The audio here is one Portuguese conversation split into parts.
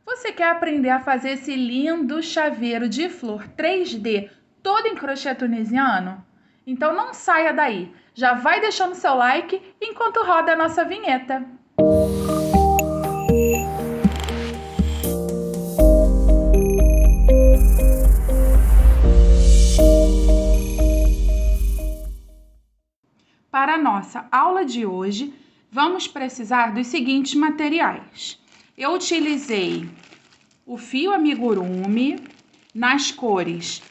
Você quer aprender a fazer esse lindo chaveiro de flor 3D todo em crochê tunisiano? Então não saia daí, já vai deixando seu like enquanto roda a nossa vinheta. Para a nossa aula de hoje, vamos precisar dos seguintes materiais. Eu utilizei o fio amigurumi nas cores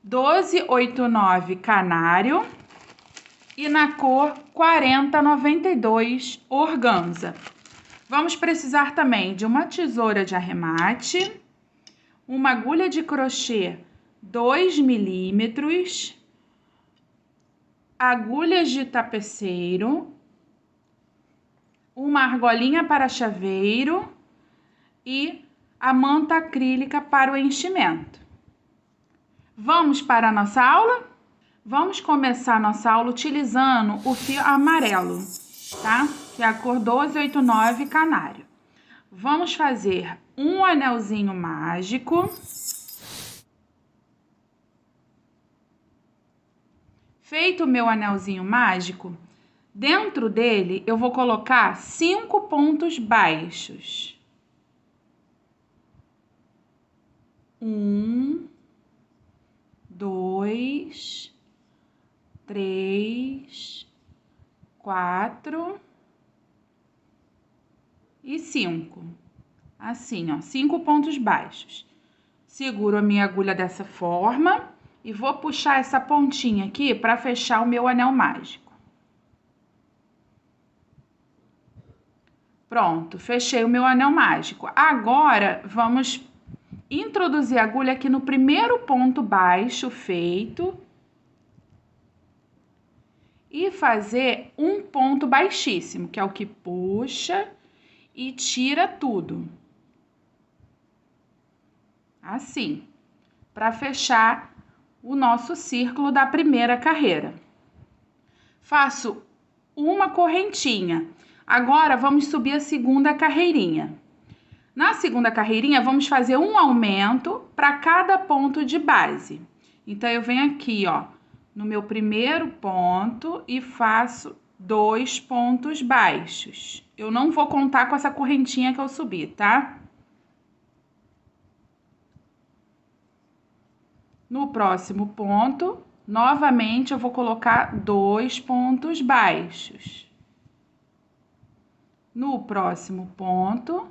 1289 canário e na cor 4092 organza. Vamos precisar também de uma tesoura de arremate, uma agulha de crochê 2 milímetros, agulhas de tapeceiro, uma argolinha para chaveiro e a manta acrílica para o enchimento. Vamos para a nossa aula? Vamos começar a nossa aula utilizando o fio amarelo, tá? Que é a cor 1289 canário. Vamos fazer um anelzinho mágico. Feito o meu anelzinho mágico, dentro dele eu vou colocar 5 pontos baixos. 1, 2, 3, 4 e 5. Assim, ó, 5 pontos baixos. Seguro a minha agulha dessa forma e vou puxar essa pontinha aqui para fechar o meu anel mágico. Pronto, fechei o meu anel mágico. Agora, vamos introduzir a agulha aqui no primeiro ponto baixo feito e fazer um ponto baixíssimo, que é o que puxa e tira tudo. Assim, para fechar o nosso círculo da primeira carreira. Faço uma correntinha. Agora, vamos subir a segunda carreirinha. Na segunda carreirinha, vamos fazer um aumento para cada ponto de base. Então, eu venho aqui, ó, no meu primeiro ponto e faço 2 pontos baixos. Eu não vou contar com essa correntinha que eu subi, tá? No próximo ponto, novamente, eu vou colocar 2 pontos baixos. No próximo ponto,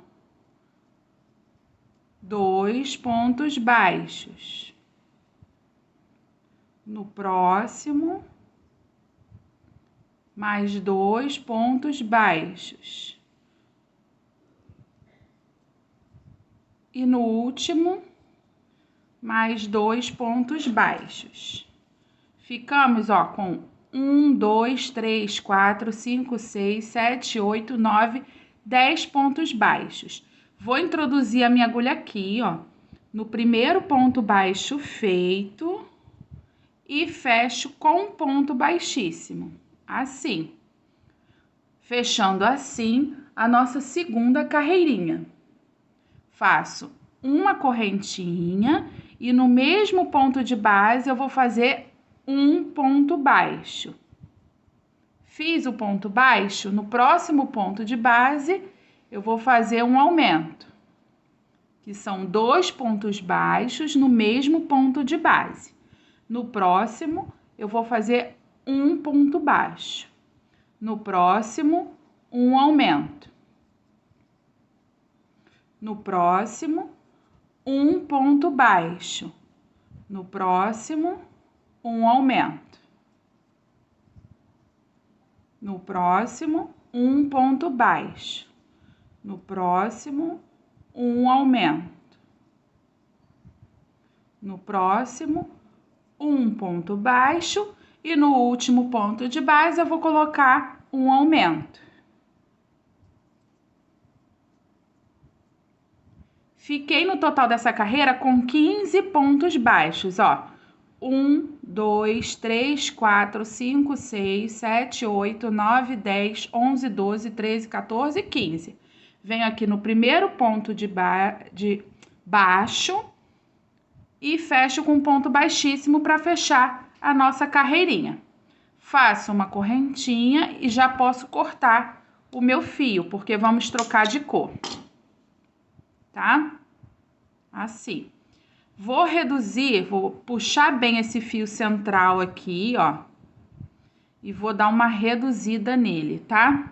2 pontos baixos. No próximo, mais 2 pontos baixos. E no último, mais 2 pontos baixos. Ficamos, ó, com 1, 2, 3, 4, 5, 6, 7, 8, 9, 10 pontos baixos. Vou introduzir a minha agulha aqui, ó, no primeiro ponto baixo feito e fecho com um ponto baixíssimo, assim. Fechando assim a nossa segunda carreirinha. Faço uma correntinha e no mesmo ponto de base eu vou fazer um ponto baixo. Fiz o ponto baixo, no próximo ponto de base eu vou fazer um aumento, que são 2 pontos baixos no mesmo ponto de base. No próximo eu vou fazer um ponto baixo. No próximo, um aumento. No próximo, um ponto baixo. No próximo, um aumento. No próximo, um ponto baixo. No próximo, um aumento. No próximo, um ponto baixo. E no último ponto de base eu vou colocar um aumento. Fiquei no total dessa carreira com 15 pontos baixos, ó. 1, 2, 3, 4, 5, 6, 7, 8, 9, 10, 11, 12, 13, 14 e 15. Venho aqui no primeiro ponto de baixo e fecho com um ponto baixíssimo para fechar a nossa carreirinha. Faço uma correntinha e já posso cortar o meu fio, porque vamos trocar de cor, tá? Assim. Vou reduzir, vou puxar bem esse fio central aqui, ó. E vou dar uma reduzida nele, tá?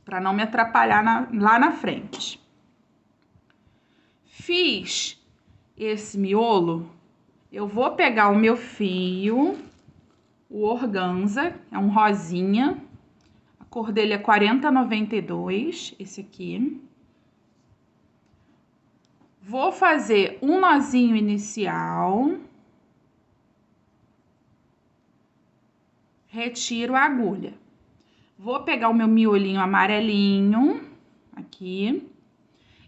Pra não me atrapalhar lá na frente. Fiz esse miolo, eu vou pegar o meu fio, o organza, é um rosinha. A cor dele é 4092, esse aqui. Vou fazer um nozinho inicial. Retiro a agulha. Vou pegar o meu miolinho amarelinho, aqui.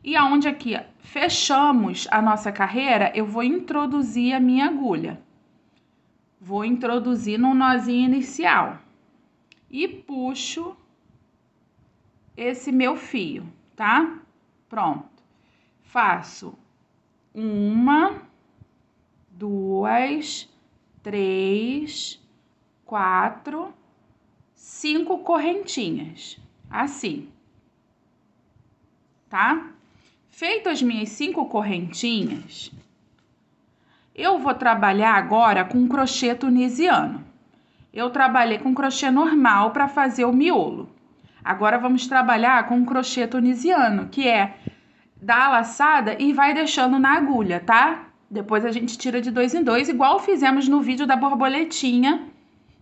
E aonde aqui fechamos a nossa carreira, eu vou introduzir a minha agulha. Vou introduzir no nozinho inicial. E puxo esse meu fio, tá? Pronto. Faço 1, 2, 3, 4, 5 correntinhas, assim, tá? Feito as minhas 5 correntinhas, eu vou trabalhar agora com crochê tunisiano. Eu trabalhei com crochê normal para fazer o miolo. Agora vamos trabalhar com crochê tunisiano, que é dar a laçada e vai deixando na agulha, tá? Depois a gente tira de 2 em 2, igual fizemos no vídeo da borboletinha,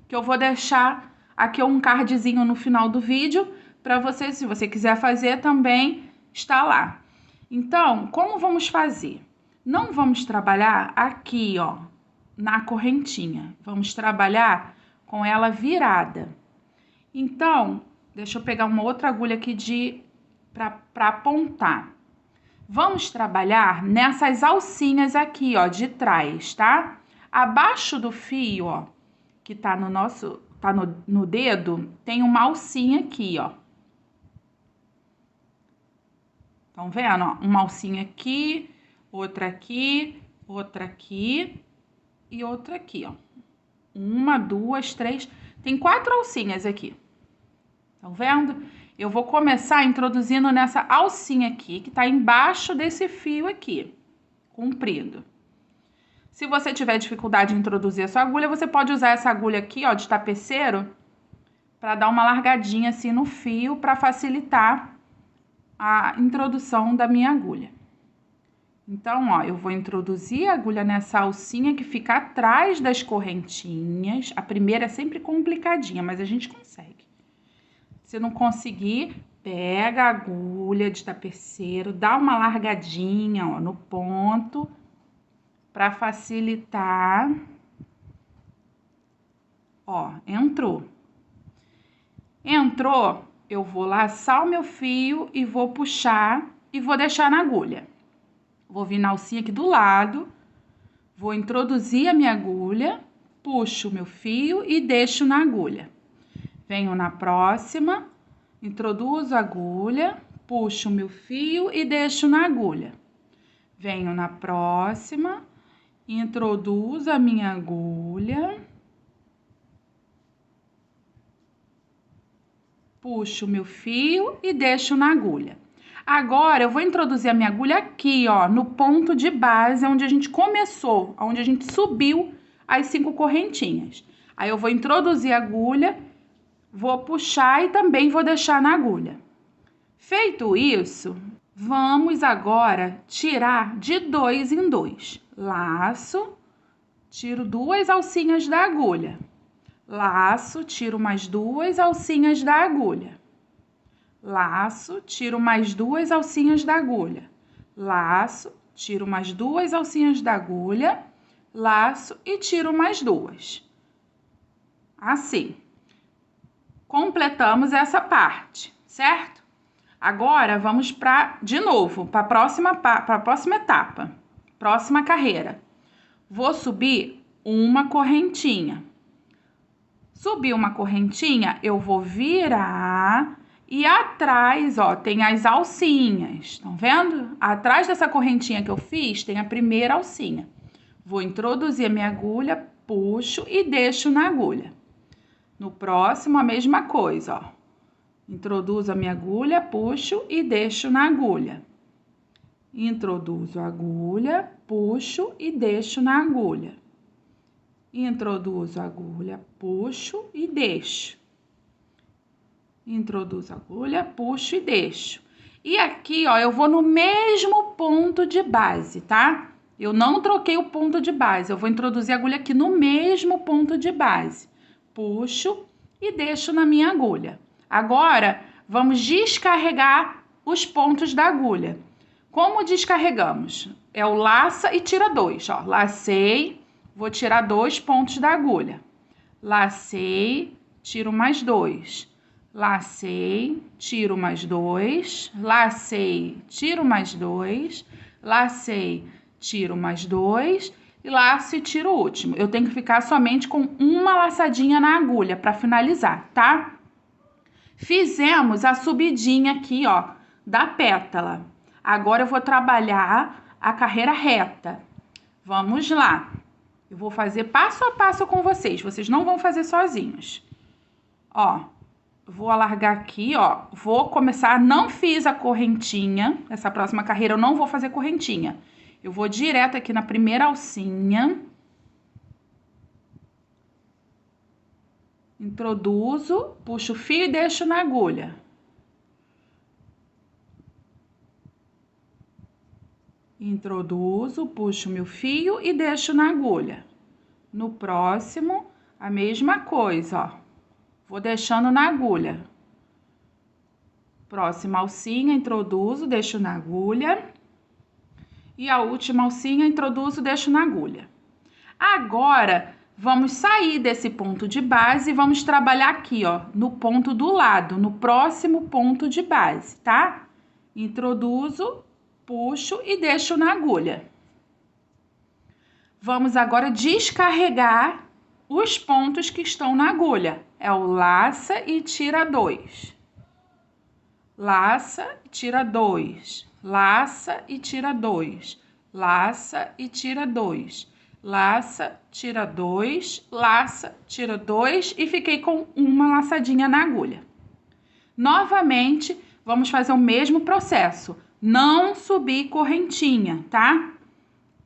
que eu vou deixar aqui um cardzinho no final do vídeo para você, se você quiser fazer também, está lá. Então, como vamos fazer? Não vamos trabalhar aqui, ó, na correntinha. Vamos trabalhar com ela virada. Então, deixa eu pegar uma outra agulha aqui para apontar. Vamos trabalhar nessas alcinhas aqui, ó, de trás, tá? Abaixo do fio, ó, que tá no dedo, tem uma alcinha aqui, ó. Estão vendo, ó? Uma alcinha aqui, outra aqui e outra aqui, ó. 1, 2, 3, tem 4 alcinhas aqui. Estão vendo? Eu vou começar introduzindo nessa alcinha aqui, que tá embaixo desse fio aqui, comprido. Se você tiver dificuldade em introduzir a sua agulha, você pode usar essa agulha aqui, ó, de tapeceiro, para dar uma largadinha assim no fio, para facilitar a introdução da minha agulha. Então, ó, eu vou introduzir a agulha nessa alcinha que fica atrás das correntinhas. A primeira é sempre complicadinha, mas a gente consegue. Se não conseguir, pega a agulha de tapeceiro, dá uma largadinha, ó, no ponto, para facilitar. Ó, entrou. Entrou, eu vou laçar o meu fio e vou puxar e vou deixar na agulha. Vou vir na alcinha aqui do lado, vou introduzir a minha agulha, puxo o meu fio e deixo na agulha. Venho na próxima, introduzo a agulha, puxo o meu fio e deixo na agulha. Venho na próxima, introduzo a minha agulha, puxo o meu fio e deixo na agulha. Agora, eu vou introduzir a minha agulha aqui, ó, no ponto de base, onde a gente começou, onde a gente subiu as 5 correntinhas. Aí, eu vou introduzir a agulha, vou puxar e também vou deixar na agulha. Feito isso, vamos agora tirar de 2 em 2. Laço, tiro 2 alcinhas da agulha. Laço, tiro mais 2 alcinhas da agulha. Laço, tiro mais 2 alcinhas da agulha. Laço, tiro mais 2 alcinhas da agulha. Laço e tiro mais 2. Assim. Completamos essa parte, certo? Agora, vamos de novo, para a próxima etapa, próxima carreira. Vou subir uma correntinha. Subi uma correntinha, eu vou virar e atrás, ó, tem as alcinhas. Estão vendo? Atrás dessa correntinha que eu fiz, tem a primeira alcinha. Vou introduzir a minha agulha, puxo e deixo na agulha. No próximo, a mesma coisa, ó. Introduzo a minha agulha, puxo e deixo na agulha. Introduzo a agulha, puxo e deixo na agulha. Introduzo a agulha, puxo e deixo. Introduzo a agulha, puxo e deixo. E aqui, ó, eu vou no mesmo ponto de base, tá? Eu não troquei o ponto de base, eu vou introduzir a agulha aqui no mesmo ponto de base. Puxo e deixo na minha agulha. Agora, vamos descarregar os pontos da agulha. Como descarregamos? É o laça e tira 2, ó. Lacei, vou tirar 2 pontos da agulha. Lacei, tiro mais 2. Lacei, tiro mais 2. Lacei, tiro mais 2. Lacei, tiro mais 2. E laço e tiro o último. Eu tenho que ficar somente com uma laçadinha na agulha para finalizar, tá? Fizemos a subidinha aqui, ó, da pétala. Agora eu vou trabalhar a carreira reta. Vamos lá. Eu vou fazer passo a passo com vocês. Vocês não vão fazer sozinhos. Ó, vou alargar aqui, ó. Vou começar, não fiz a correntinha. Essa próxima carreira eu não vou fazer correntinha. Eu vou direto aqui na primeira alcinha. Introduzo, puxo o fio e deixo na agulha. Introduzo, puxo meu fio e deixo na agulha. No próximo, a mesma coisa, ó. Vou deixando na agulha. Próxima alcinha, introduzo, deixo na agulha. E a última alcinha, introduzo, deixo na agulha. Agora, vamos sair desse ponto de base e vamos trabalhar aqui, ó, no ponto do lado, no próximo ponto de base, tá? Introduzo, puxo e deixo na agulha. Vamos agora descarregar os pontos que estão na agulha. É o laça e tira 2. Laça e tira 2. Laça e tira 2. Laça e tira 2. Laça, tira 2. Laça, tira 2 e fiquei com uma laçadinha na agulha. Novamente, vamos fazer o mesmo processo. Não subir correntinha, tá?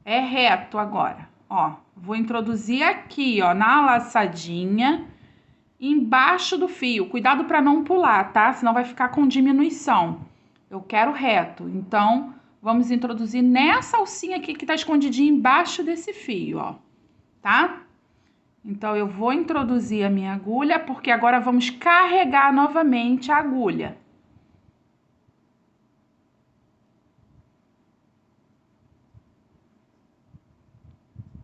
É reto agora, ó. Vou introduzir aqui, ó, na laçadinha, embaixo do fio. Cuidado para não pular, tá? Senão vai ficar com diminuição. Eu quero reto, então vamos introduzir nessa alcinha aqui que tá escondidinha embaixo desse fio, ó, tá? Então, eu vou introduzir a minha agulha, porque agora vamos carregar novamente a agulha.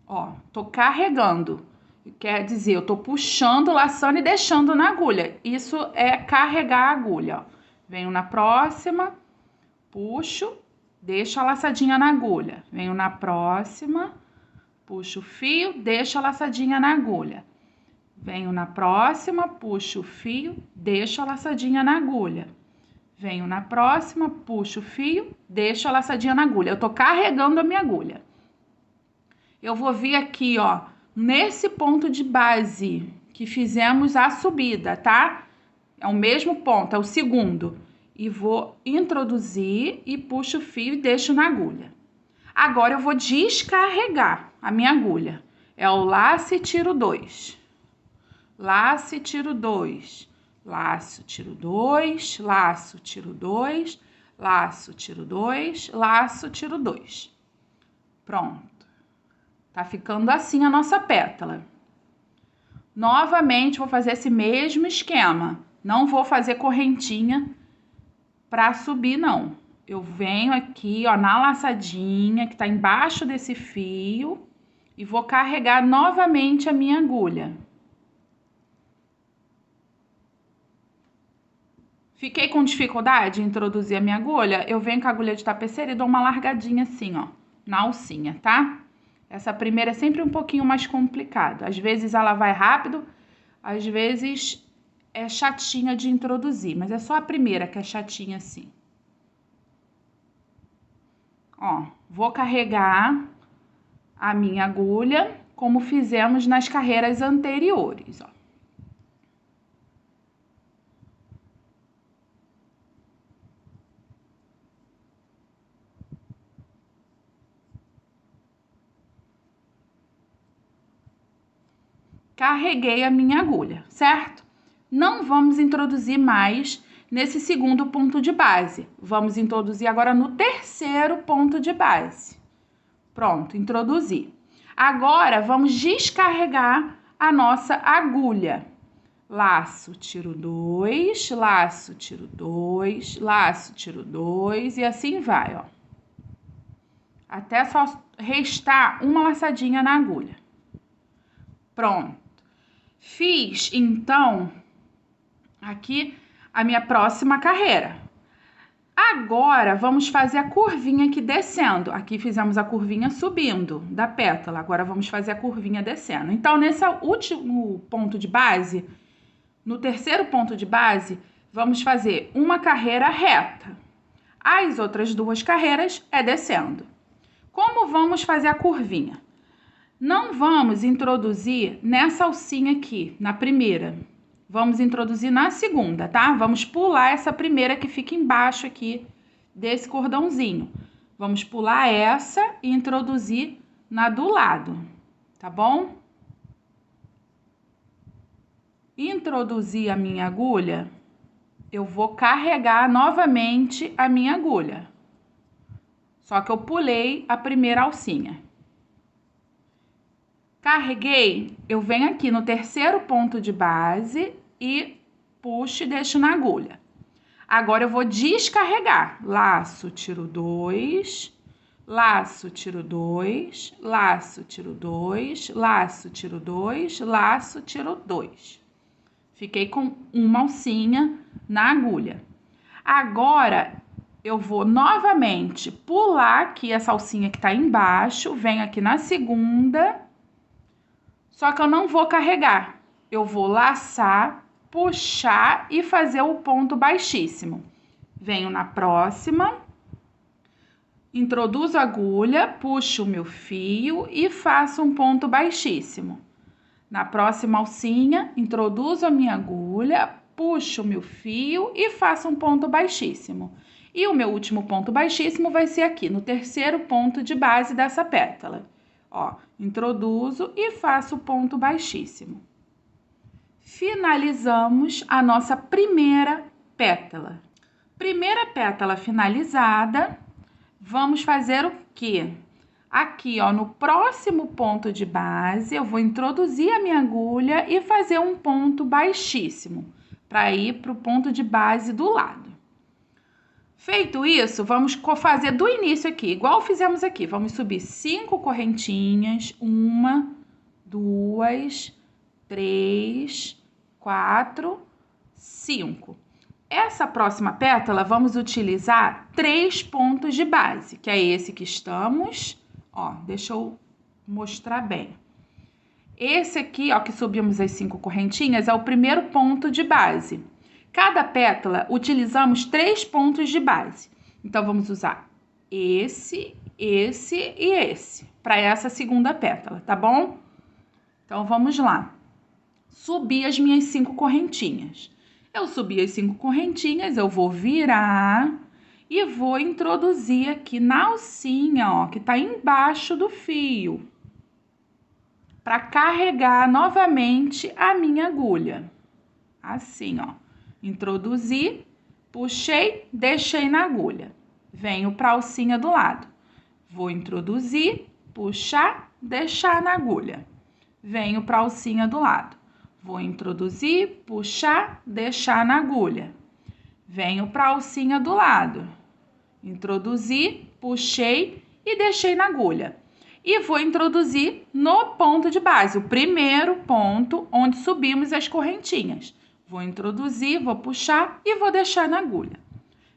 Ó, tô carregando. Quer dizer, eu tô puxando, laçando e deixando na agulha. Isso é carregar a agulha, ó. Venho na próxima, puxo, deixo a laçadinha na agulha. Venho na próxima, puxo o fio, deixo a laçadinha na agulha. Venho na próxima, puxo o fio, deixo a laçadinha na agulha. Venho na próxima, puxo o fio, deixo a laçadinha na agulha. Eu tô carregando a minha agulha. Eu vou vir aqui, ó, nesse ponto de base que fizemos a subida, tá? É o mesmo ponto, é o segundo. E vou introduzir e puxo o fio e deixo na agulha. Agora eu vou descarregar a minha agulha. É o laço e tiro 2. Laço e tiro 2. Laço, tiro 2. Laço, tiro 2. Laço, tiro 2. Laço, tiro 2. Pronto. Tá ficando assim a nossa pétala. Novamente, vou fazer esse mesmo esquema. Não vou fazer correntinha pra subir, não. Eu venho aqui, ó, na laçadinha que tá embaixo desse fio e vou carregar novamente a minha agulha. Fiquei com dificuldade em introduzir a minha agulha? Eu venho com a agulha de tapeceira e dou uma largadinha assim, ó, na alcinha, tá? Essa primeira é sempre um pouquinho mais complicada. Às vezes ela vai rápido, às vezes é chatinha de introduzir, mas é só a primeira que é chatinha assim. Ó, vou carregar a minha agulha como fizemos nas carreiras anteriores, ó. Carreguei a minha agulha, certo? Não vamos introduzir mais nesse segundo ponto de base. Vamos introduzir agora no terceiro ponto de base. Pronto, introduzi. Agora, vamos descarregar a nossa agulha. Laço, tiro 2, laço, tiro 2, laço, tiro 2 e assim vai, ó. Até só restar uma laçadinha na agulha. Pronto. Fiz, então, aqui a minha próxima carreira. Agora, vamos fazer a curvinha aqui descendo. Aqui fizemos a curvinha subindo da pétala. Agora, vamos fazer a curvinha descendo. Então, nesse último ponto de base, no terceiro ponto de base, vamos fazer uma carreira reta. As outras duas carreiras é descendo. Como vamos fazer a curvinha? Não vamos introduzir nessa alcinha aqui, na primeira. Vamos introduzir na segunda, tá? Vamos pular essa primeira que fica embaixo aqui desse cordãozinho. Vamos pular essa e introduzir na do lado, tá bom? Introduzir a minha agulha, eu vou carregar novamente a minha agulha. Só que eu pulei a primeira alcinha. Carreguei, eu venho aqui no terceiro ponto de base e puxo e deixo na agulha. Agora eu vou descarregar. Laço, tiro 2, laço, tiro 2, laço, tiro 2, laço, tiro 2, laço, tiro 2. Fiquei com uma alcinha na agulha. Agora eu vou novamente pular aqui essa alcinha que tá embaixo, venho aqui na segunda. Só que eu não vou carregar, eu vou laçar, puxar e fazer o ponto baixíssimo. Venho na próxima, introduzo a agulha, puxo o meu fio e faço um ponto baixíssimo. Na próxima alcinha, introduzo a minha agulha, puxo o meu fio e faço um ponto baixíssimo. E o meu último ponto baixíssimo vai ser aqui, no terceiro ponto de base dessa pétala. Ó, introduzo e faço ponto baixíssimo. Finalizamos a nossa primeira pétala. Primeira pétala finalizada, vamos fazer o quê? Aqui, ó, no próximo ponto de base, eu vou introduzir a minha agulha e fazer um ponto baixíssimo, para ir para o ponto de base do lado. Feito isso, vamos fazer do início aqui, igual fizemos aqui. Vamos subir 5 correntinhas, 1, 2, 3, 4, 5. Essa próxima pétala, vamos utilizar 3 pontos de base, que é esse que estamos. Ó, deixa eu mostrar bem. Esse aqui, ó, que subimos as 5 correntinhas, é o primeiro ponto de base. Cada pétala, utilizamos 3 pontos de base. Então, vamos usar esse e esse para essa segunda pétala, tá bom? Então, vamos lá. Subi as minhas 5 correntinhas. Eu subi as 5 correntinhas, eu vou virar e vou introduzir aqui na alcinha, ó, que tá embaixo do fio, para carregar novamente a minha agulha. Assim, ó. Introduzi, puxei, deixei na agulha. Venho para a alcinha do lado. Vou introduzir, puxar, deixar na agulha. Venho para a alcinha do lado. Vou introduzir, puxar, deixar na agulha. Venho para a alcinha do lado. Introduzi, puxei e deixei na agulha. E vou introduzir no ponto de base, o primeiro ponto onde subimos as correntinhas. Vou introduzir, vou puxar e vou deixar na agulha.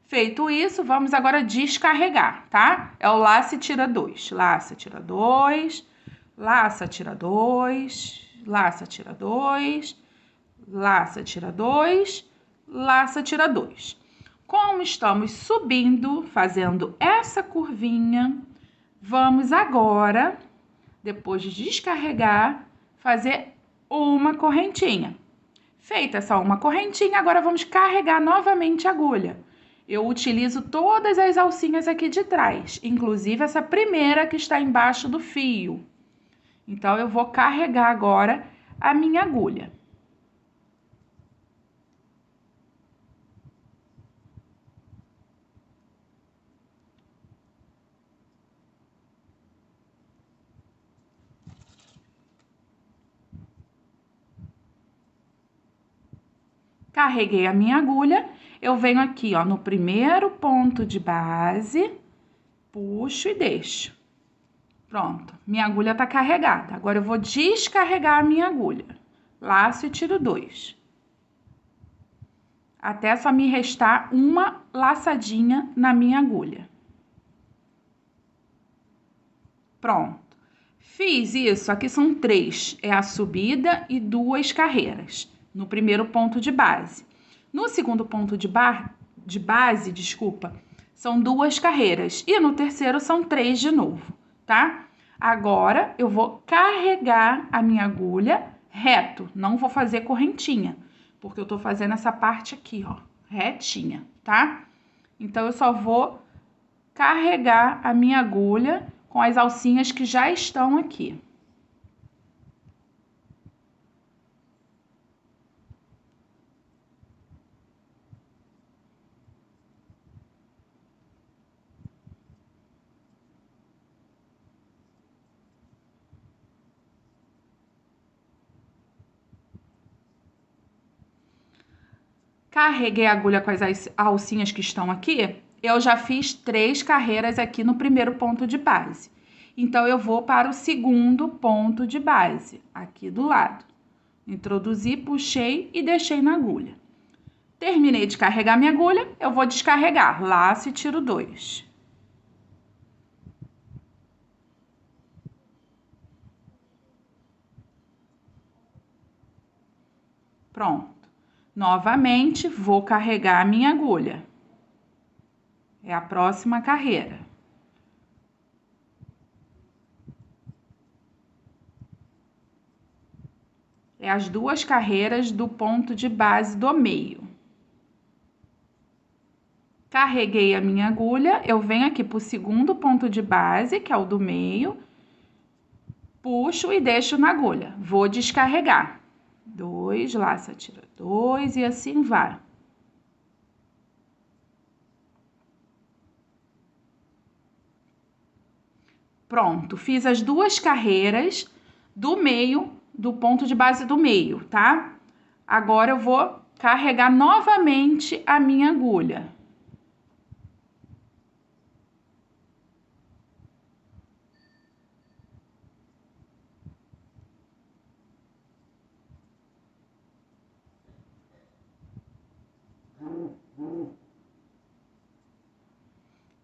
Feito isso, vamos agora descarregar, tá? É o laço e tira 2. Laço, tira 2, laça, tira 2, laça, tira 2, laça, tira 2, laça, tira 2. Como estamos subindo, fazendo essa curvinha, vamos agora, depois de descarregar, fazer uma correntinha. Feita essa uma correntinha, agora vamos carregar novamente a agulha. Eu utilizo todas as alcinhas aqui de trás, inclusive essa primeira que está embaixo do fio. Então, eu vou carregar agora a minha agulha. Carreguei a minha agulha, eu venho aqui, ó, no primeiro ponto de base, puxo e deixo. Pronto, minha agulha tá carregada. Agora eu vou descarregar a minha agulha. Laço e tiro 2. Até só me restar uma laçadinha na minha agulha. Pronto. Fiz isso, aqui são 3, é a subida e 2 carreiras, no primeiro ponto de base. No segundo ponto de base, são 2 carreiras, e no terceiro são 3 de novo, tá? Agora, eu vou carregar a minha agulha reto, não vou fazer correntinha, porque eu tô fazendo essa parte aqui, ó, retinha, tá? Então, eu só vou carregar a minha agulha com as alcinhas que já estão aqui. Carreguei a agulha com as alcinhas que estão aqui. Eu já fiz 3 carreiras aqui no primeiro ponto de base. Então, eu vou para o segundo ponto de base, aqui do lado. Introduzi, puxei e deixei na agulha. Terminei de carregar minha agulha, eu vou descarregar. Laço e tiro 2. Pronto. Novamente, vou carregar a minha agulha. É a próxima carreira. É as 2 carreiras do ponto de base do meio. Carreguei a minha agulha, eu venho aqui para o segundo ponto de base, que é o do meio, puxo e deixo na agulha. Vou descarregar. 2, laça, tira 2 e assim vai. Pronto, fiz as 2 carreiras do meio, do ponto de base do meio, tá? Agora eu vou carregar novamente a minha agulha.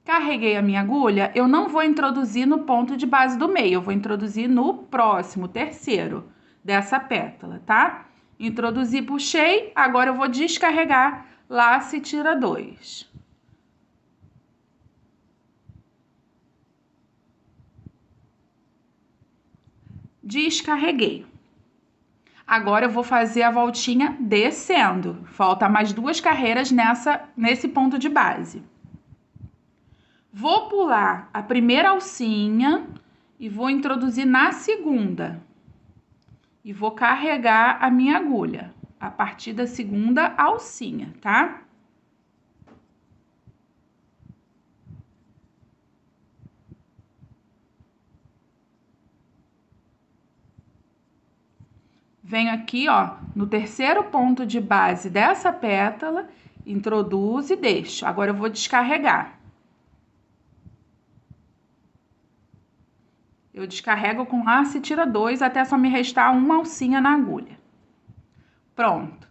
Carreguei a minha agulha, eu não vou introduzir no ponto de base do meio, eu vou introduzir no próximo, terceiro dessa pétala, tá? Introduzi, puxei, agora eu vou descarregar, laço e tira 2. Descarreguei. Agora eu vou fazer a voltinha descendo. Falta mais 2 carreiras nesse ponto de base. Vou pular a primeira alcinha e vou introduzir na segunda. E vou carregar a minha agulha a partir da segunda alcinha, tá? Venho aqui, ó, no terceiro ponto de base dessa pétala, introduzo e deixo. Agora eu vou descarregar. Eu descarrego com laço e tira 2 até só me restar uma alcinha na agulha. Pronto.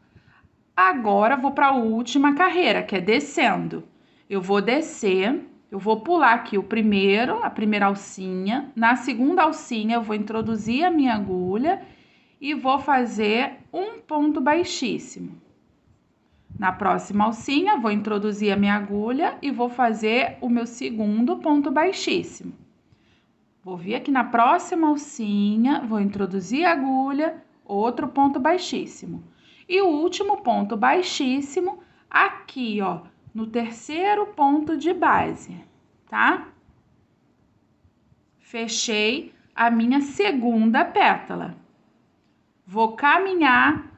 Agora vou para a última carreira, que é descendo. Eu vou descer Eu vou pular aqui a primeira alcinha. Na segunda alcinha, eu vou introduzir a minha agulha e vou fazer um ponto baixíssimo. Na próxima alcinha, vou introduzir a minha agulha e vou fazer o meu segundo ponto baixíssimo. Vou vir aqui na próxima alcinha, vou introduzir a agulha, outro ponto baixíssimo. E o último ponto baixíssimo aqui, ó, no terceiro ponto de base, tá? Fechei a minha segunda pétala. Vou caminhar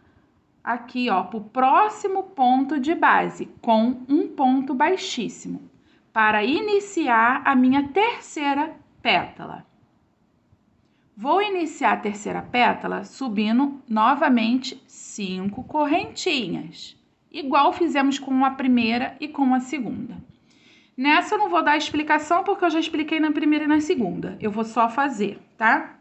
aqui, ó, pro próximo ponto de base com um ponto baixíssimo para iniciar a minha terceira pétala. Vou iniciar a terceira pétala subindo novamente 5 correntinhas, igual fizemos com a primeira e com a segunda. Nessa eu não vou dar explicação porque eu já expliquei na primeira e na segunda. Eu vou só fazer, tá?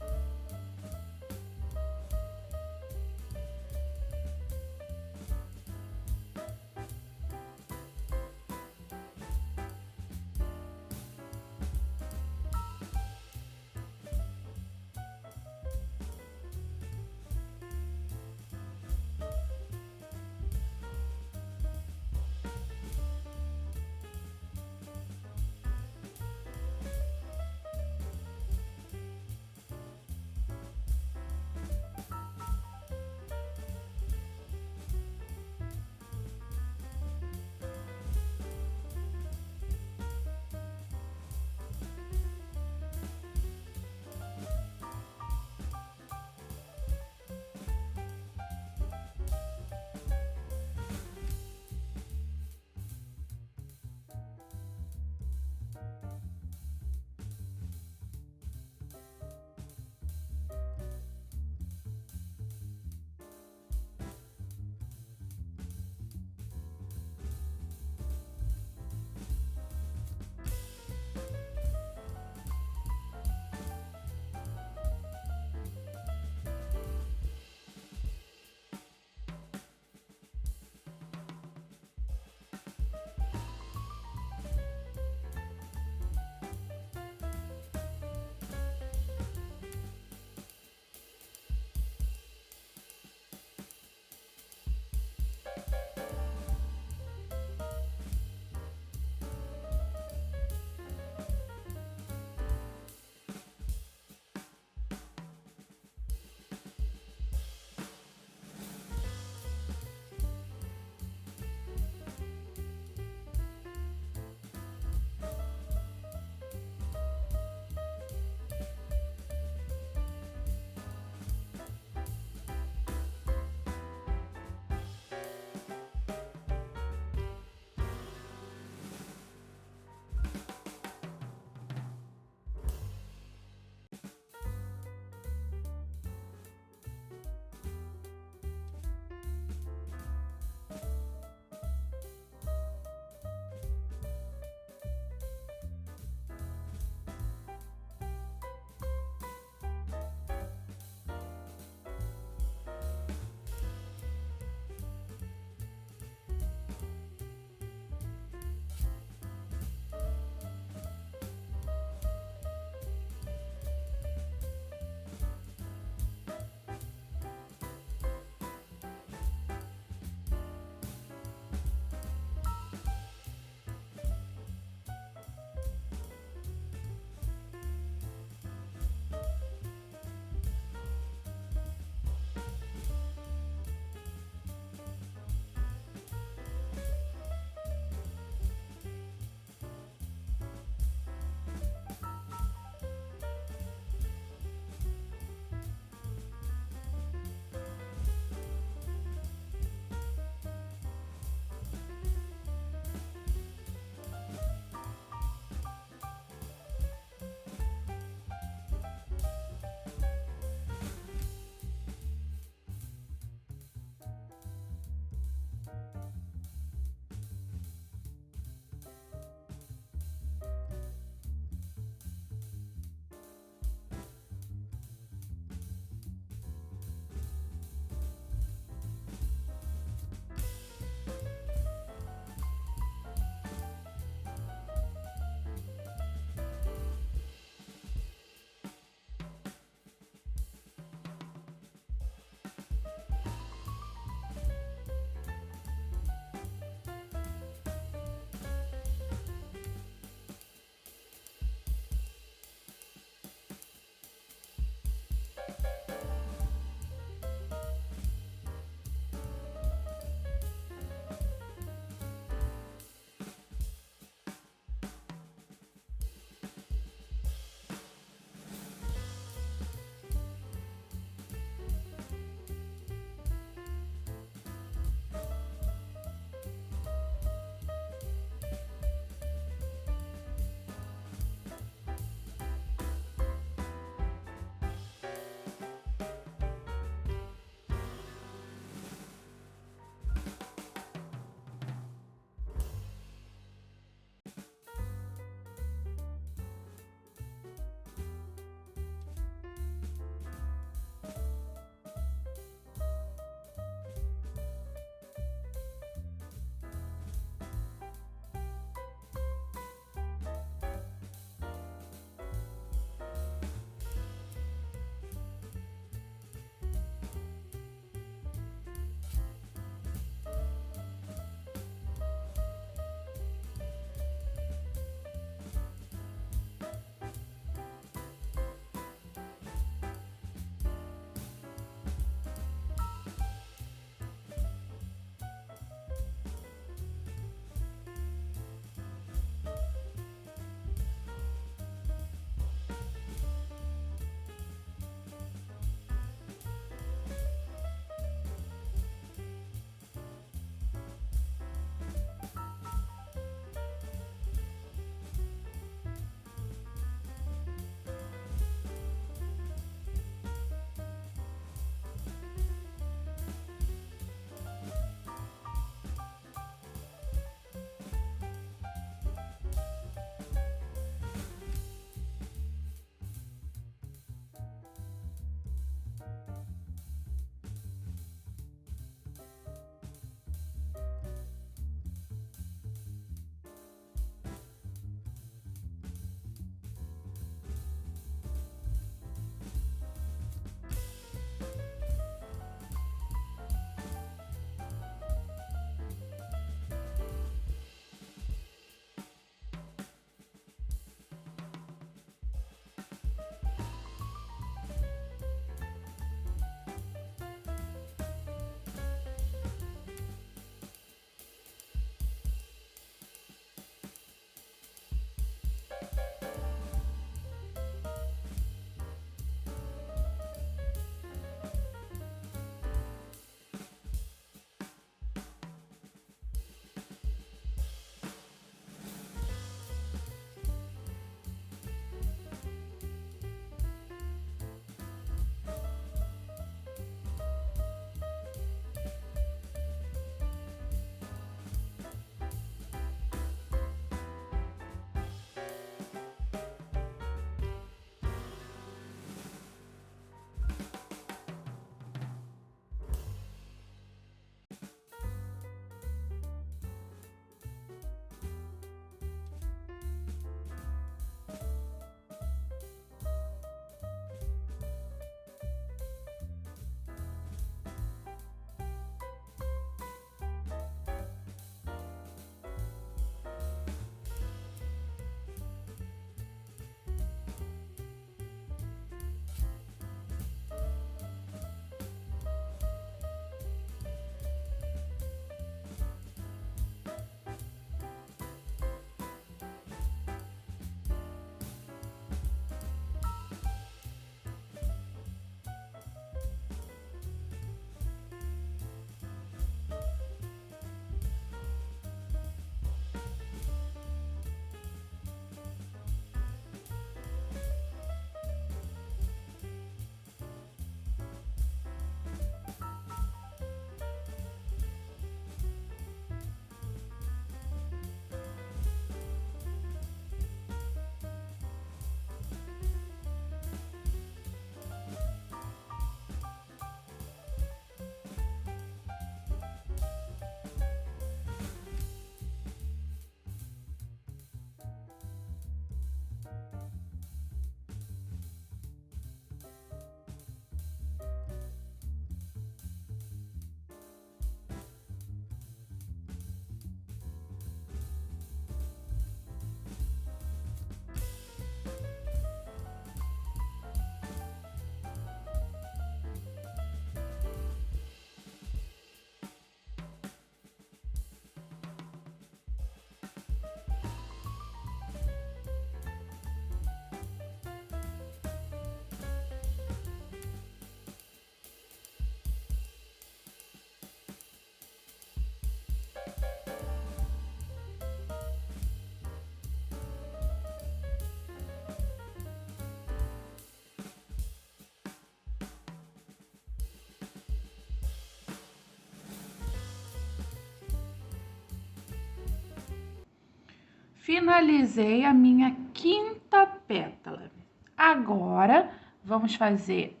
Finalizei a minha quinta pétala. Agora, vamos fazer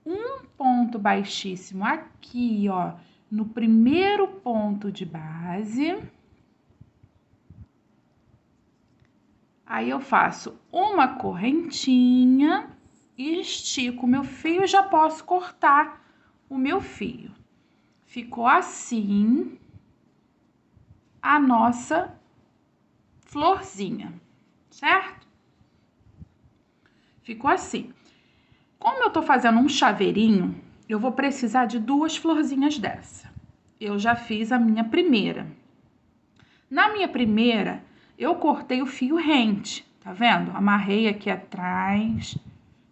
um ponto baixíssimo aqui, ó, no primeiro ponto de base. Aí, eu faço uma correntinha e estico o meu fio e já posso cortar o meu fio. Ficou assim a nossa florzinha, certo? Ficou assim. Como eu tô fazendo um chaveirinho, eu vou precisar de 2 florzinhas dessa. Eu já fiz a minha primeira. Na minha primeira, eu cortei o fio rente, tá vendo? Amarrei aqui atrás,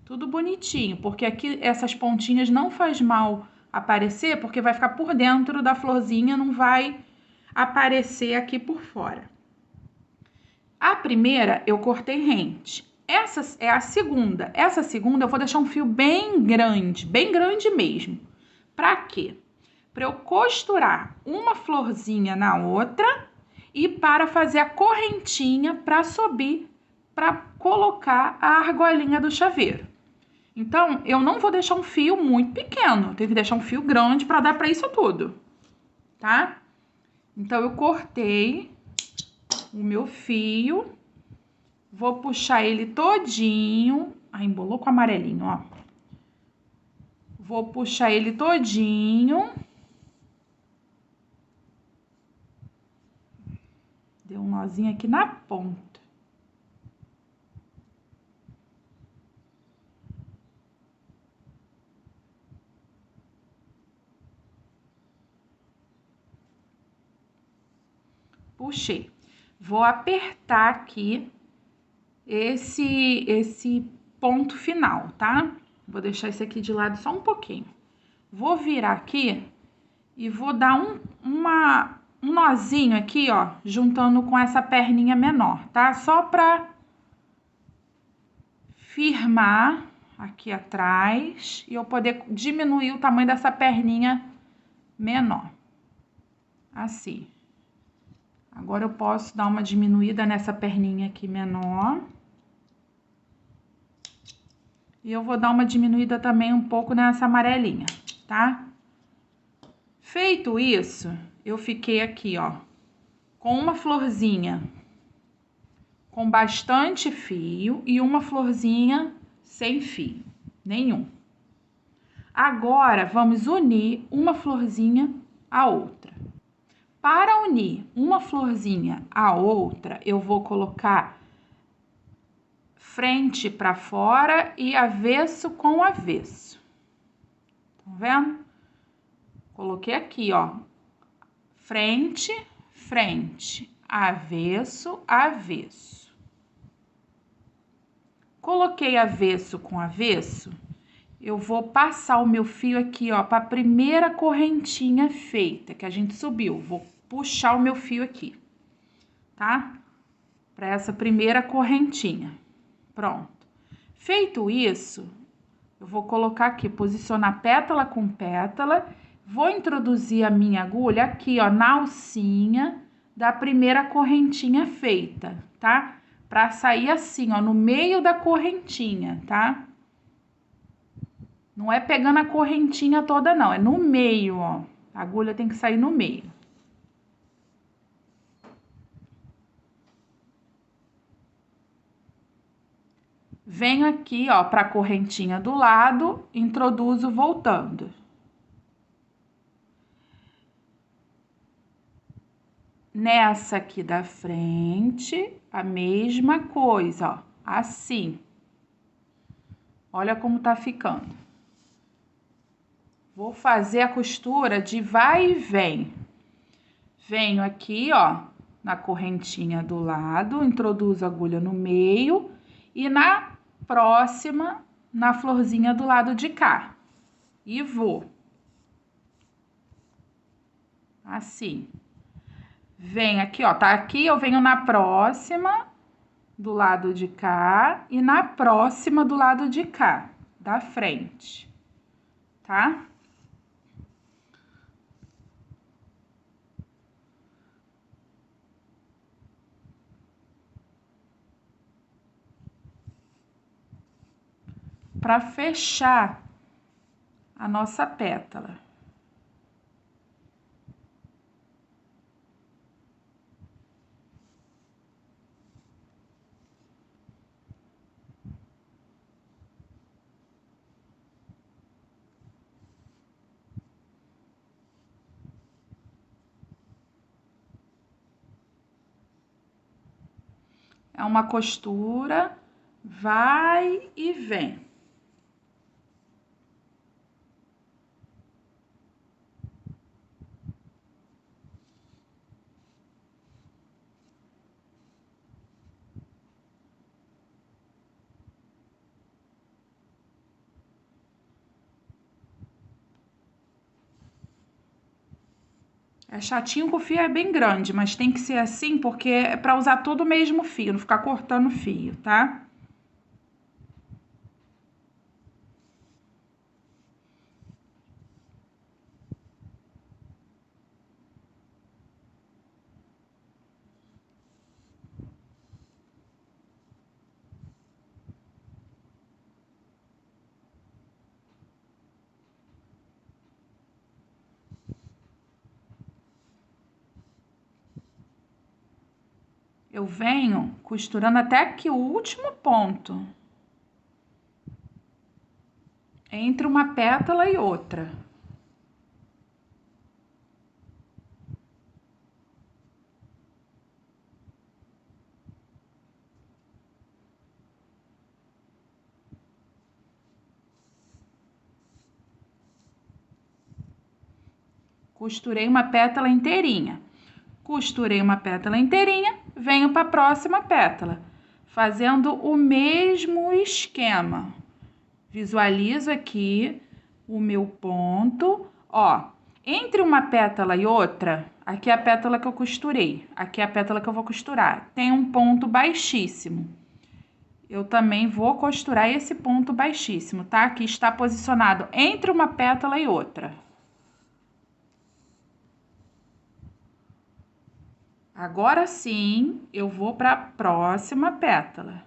tudo bonitinho, porque aqui essas pontinhas não faz mal aparecer, porque vai ficar por dentro da florzinha, não vai aparecer aqui por fora. A primeira eu cortei rente. Essa é a segunda. Essa segunda eu vou deixar um fio bem grande mesmo. Pra quê? Para eu costurar uma florzinha na outra e para fazer a correntinha para subir, para colocar a argolinha do chaveiro. Então, eu não vou deixar um fio muito pequeno, eu tenho que deixar um fio grande para dar para isso tudo, tá? Então, eu cortei o meu fio, vou puxar ele todinho. Ah, embolou com amarelinho, ó. Vou puxar ele todinho. Deu um nozinho aqui na ponta. Puxei. Vou apertar aqui esse ponto final, tá? Vou deixar esse aqui de lado só um pouquinho. Vou virar aqui e vou dar um nozinho aqui, ó, juntando com essa perninha menor, tá? Só pra firmar aqui atrás e eu poder diminuir o tamanho dessa perninha menor. Assim. Agora eu posso dar uma diminuída nessa perninha aqui menor. E eu vou dar uma diminuída também um pouco nessa amarelinha, tá? Feito isso, eu fiquei aqui, ó, com uma florzinha com bastante fio e uma florzinha sem fio, nenhum. Agora, vamos unir uma florzinha à outra. Para unir uma florzinha à outra, eu vou colocar frente para fora e avesso com avesso. Tá vendo? Coloquei aqui, ó, frente, frente, avesso, avesso. Coloquei avesso com avesso, eu vou passar o meu fio aqui, ó, para a primeira correntinha feita, que a gente subiu. Vou puxar o meu fio aqui, tá? Para essa primeira correntinha. Pronto. Feito isso, eu vou colocar aqui, posicionar pétala com pétala, vou introduzir a minha agulha aqui, ó, na alcinha da primeira correntinha feita, tá? Pra sair assim, ó, no meio da correntinha, tá? Não é pegando a correntinha toda, não, é no meio, ó. A agulha tem que sair no meio. Venho aqui, ó, pra correntinha do lado, introduzo voltando. Nessa aqui da frente, a mesma coisa, ó, assim. Olha como tá ficando. Vou fazer a costura de vai e vem. Venho aqui, ó, na correntinha do lado, introduzo a agulha no meio e na próxima, na florzinha do lado de cá. E vou. Assim. Venho aqui, ó, tá aqui, eu venho na próxima do lado de cá e na próxima do lado de cá, da frente, tá? para fechar a nossa pétala. É uma costura, vai e vem. É chatinho que o fio é bem grande, mas tem que ser assim porque é para usar todo o mesmo fio, não ficar cortando fio, tá? Eu venho costurando até aqui o último ponto. Entre uma pétala e outra. Costurei uma pétala inteirinha. Costurei uma pétala inteirinha, venho para a próxima pétala, fazendo o mesmo esquema. Visualizo aqui o meu ponto, ó, entre uma pétala e outra, aqui é a pétala que eu costurei, aqui é a pétala que eu vou costurar, tem um ponto baixíssimo. Eu também vou costurar esse ponto baixíssimo, tá? Aqui está posicionado entre uma pétala e outra. Agora sim, eu vou para a próxima pétala.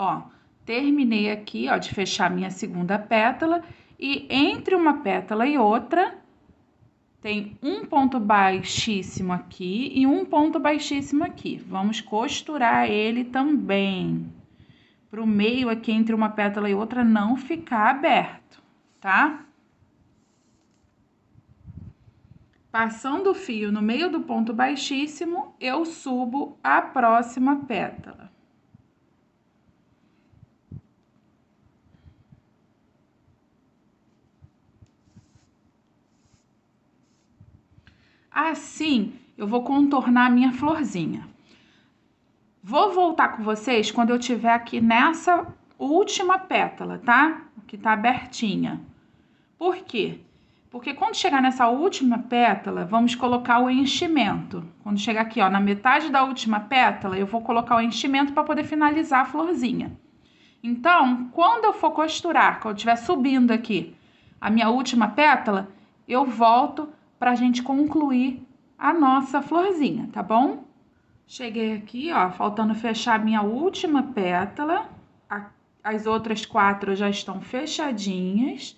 Ó, terminei aqui, ó, de fechar minha segunda pétala e entre uma pétala e outra tem um ponto baixíssimo aqui e um ponto baixíssimo aqui. Vamos costurar ele também, para o meio aqui entre uma pétala e outra não ficar aberto, tá? Passando o fio no meio do ponto baixíssimo, eu subo a próxima pétala. Assim, eu vou contornar a minha florzinha. Vou voltar com vocês quando eu tiver aqui nessa última pétala, tá? Que tá abertinha. Por quê? Porque quando chegar nessa última pétala, vamos colocar o enchimento. Quando chegar aqui, ó, na metade da última pétala, eu vou colocar o enchimento para poder finalizar a florzinha. Então, quando eu for costurar, quando eu estiver subindo aqui a minha última pétala, eu volto para a gente concluir a nossa florzinha, tá bom? Cheguei aqui, ó, faltando fechar a minha última pétala. As outras 4 já estão fechadinhas.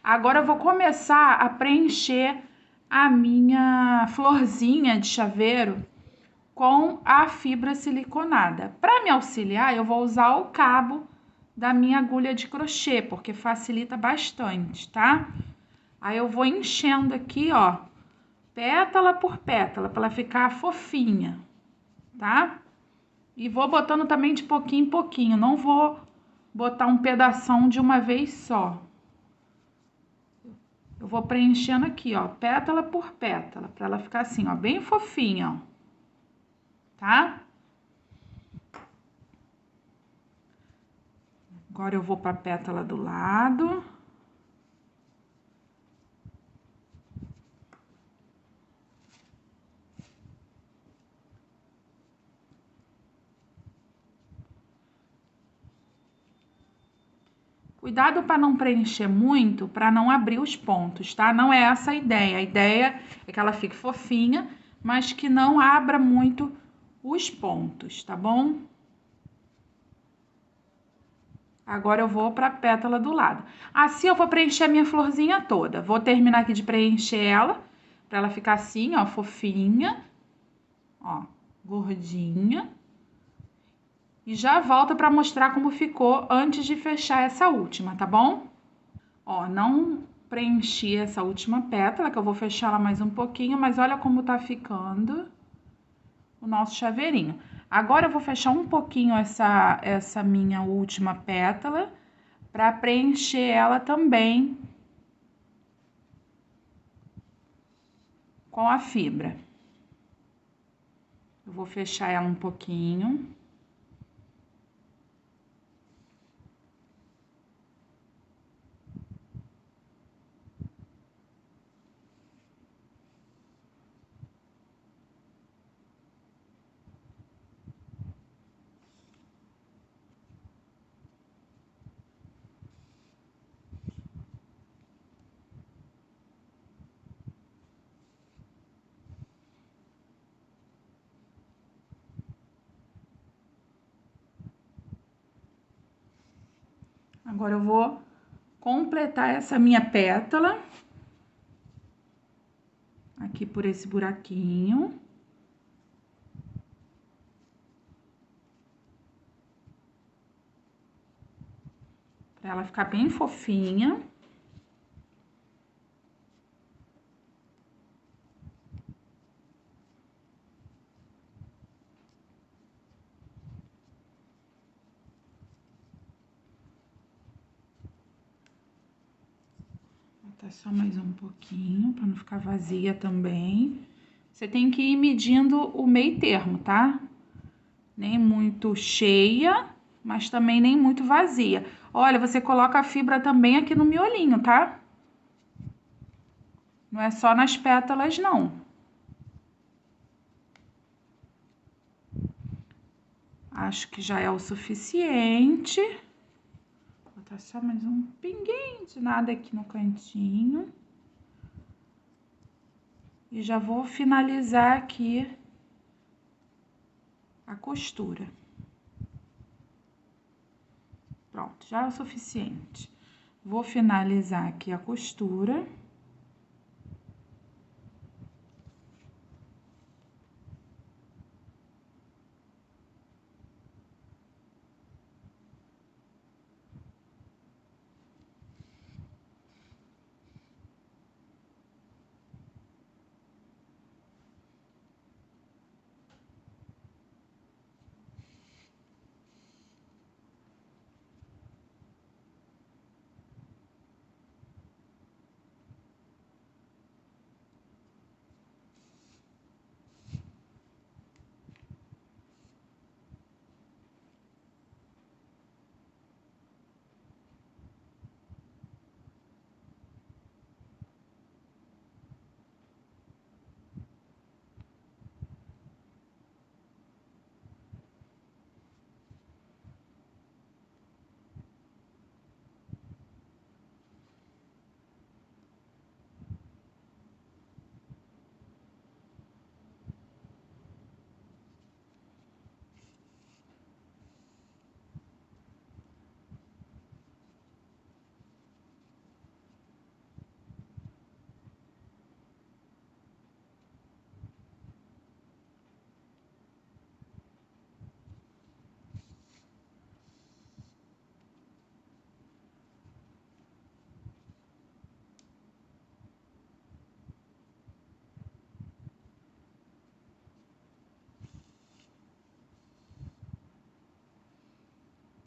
Agora eu vou começar a preencher a minha florzinha de chaveiro com a fibra siliconada. Para me auxiliar, eu vou usar o cabo da minha agulha de crochê, porque facilita bastante, tá? Aí eu vou enchendo aqui, ó, pétala por pétala, para ela ficar fofinha, tá? E vou botando também de pouquinho em pouquinho, não vou botar um pedação de uma vez só. Eu vou preenchendo aqui, ó, pétala por pétala, para ela ficar assim, ó, bem fofinha, ó. Tá? Agora eu vou para a pétala do lado. Cuidado para não preencher muito, para não abrir os pontos, tá? Não é essa a ideia. A ideia é que ela fique fofinha, mas que não abra muito os pontos, tá bom? Agora eu vou para a pétala do lado. Assim eu vou preencher a minha florzinha toda. Vou terminar aqui de preencher ela, para ela ficar assim, ó, fofinha, ó, gordinha. E já volto para mostrar como ficou antes de fechar essa última, tá bom? Ó, não preenchi essa última pétala, que eu vou fechar ela mais um pouquinho, mas olha como tá ficando o nosso chaveirinho. Agora eu vou fechar um pouquinho essa minha última pétala para preencher ela também com a fibra. Eu vou fechar ela um pouquinho. Agora eu vou completar essa minha pétala aqui por esse buraquinho. Pra ela ficar bem fofinha. Tá só mais um pouquinho, para não ficar vazia também. Você tem que ir medindo o meio termo, tá? Nem muito cheia, mas também nem muito vazia. Olha, você coloca a fibra também aqui no miolinho, tá? Não é só nas pétalas, não. Acho que já é o suficiente. Vou botar só mais um pinguinho de nada aqui no cantinho. E já vou finalizar aqui a costura. Pronto, já é o suficiente. Vou finalizar aqui a costura.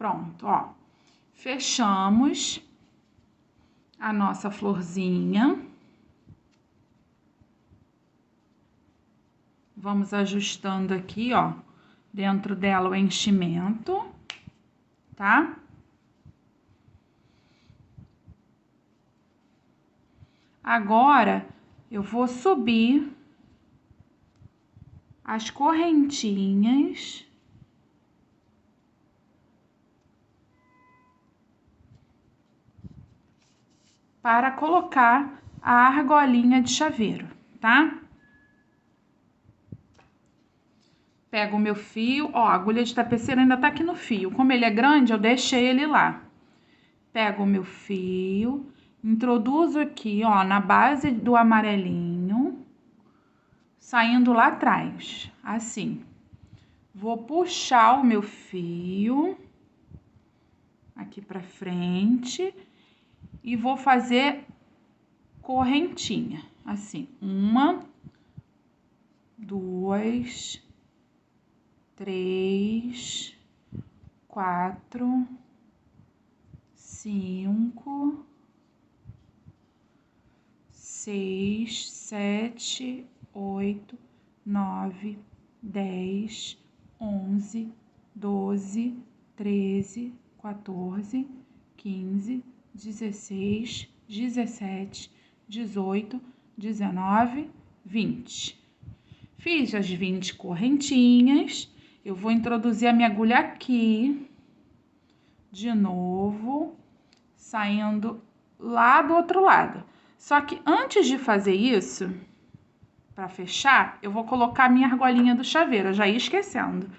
Pronto, ó. Fechamos a nossa florzinha. Vamos ajustando aqui, ó, dentro dela o enchimento, tá? Agora, eu vou subir as correntinhas para colocar a argolinha de chaveiro, tá? Pego o meu fio, ó, a agulha de tapeceiro ainda tá aqui no fio. Como ele é grande, eu deixei ele lá. Pego o meu fio, introduzo aqui, ó, na base do amarelinho, saindo lá atrás, assim. Vou puxar o meu fio aqui pra frente e vou fazer correntinha, assim, 1, 2, 3, 4, 5, 6, 7, 8, 9, 10, 11, 12, 13, 14, 15, 16, 17, 18, 19, 20. Fiz as 20 correntinhas. Eu vou introduzir a minha agulha aqui, de novo, saindo lá do outro lado. Só que antes de fazer isso, para fechar, eu vou colocar a minha argolinha do chaveiro. Eu já ia esquecendo.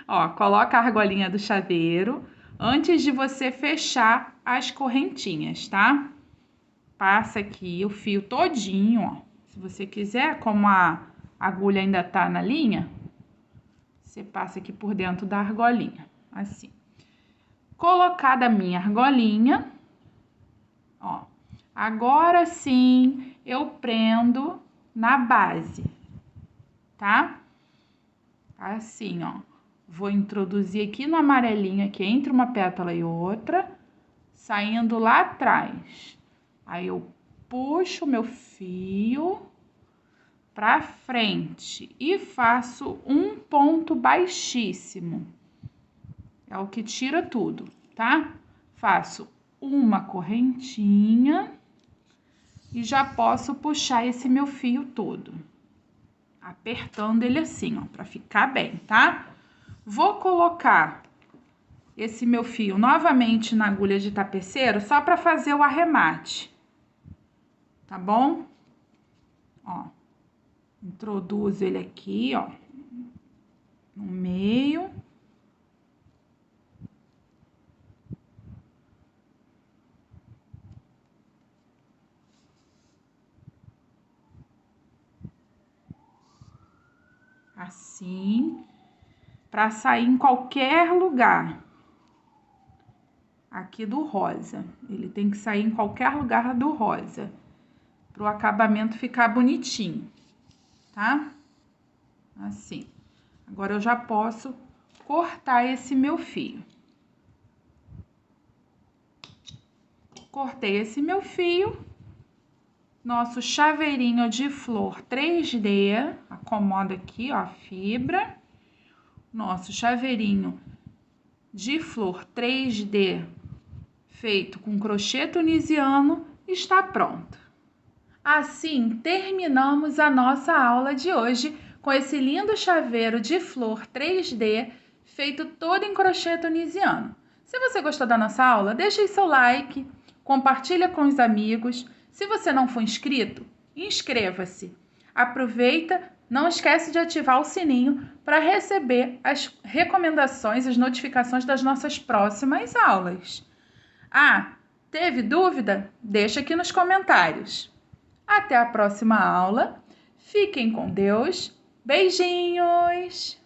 Ó, coloca a argolinha do chaveiro antes de você fechar as correntinhas, tá? Passa aqui o fio todinho, ó. Se você quiser, como a agulha ainda tá na linha, você passa aqui por dentro da argolinha, assim. Colocada a minha argolinha, ó. Agora sim, eu prendo na base, tá? Assim, ó. Vou introduzir aqui no amarelinho, aqui entre uma pétala e outra, saindo lá atrás. Aí eu puxo o meu fio pra frente e faço um ponto baixíssimo. É o que tira tudo, tá? Faço uma correntinha e já posso puxar esse meu fio todo, apertando ele assim, ó, pra ficar bem, tá? Vou colocar esse meu fio novamente na agulha de tapeceiro só pra fazer o arremate, tá bom? Ó, introduzo ele aqui, ó, no meio. assim, para sair em qualquer lugar aqui do rosa. Ele tem que sair em qualquer lugar do rosa, para o acabamento ficar bonitinho, tá? Assim. Agora eu já posso cortar esse meu fio. Cortei esse meu fio. Nosso chaveirinho de flor 3D, acomoda aqui, ó, a fibra. Nosso chaveirinho de flor 3D feito com crochê tunisiano está pronto. Assim, terminamos a nossa aula de hoje com esse lindo chaveiro de flor 3D feito todo em crochê tunisiano. Se você gostou da nossa aula, deixe aí seu like, compartilha com os amigos. Se você não for inscrito, inscreva-se. Aproveita, não esquece de ativar o sininho para receber as recomendações, as notificações das nossas próximas aulas. Ah, teve dúvida? Deixa aqui nos comentários. Até a próxima aula. Fiquem com Deus. Beijinhos!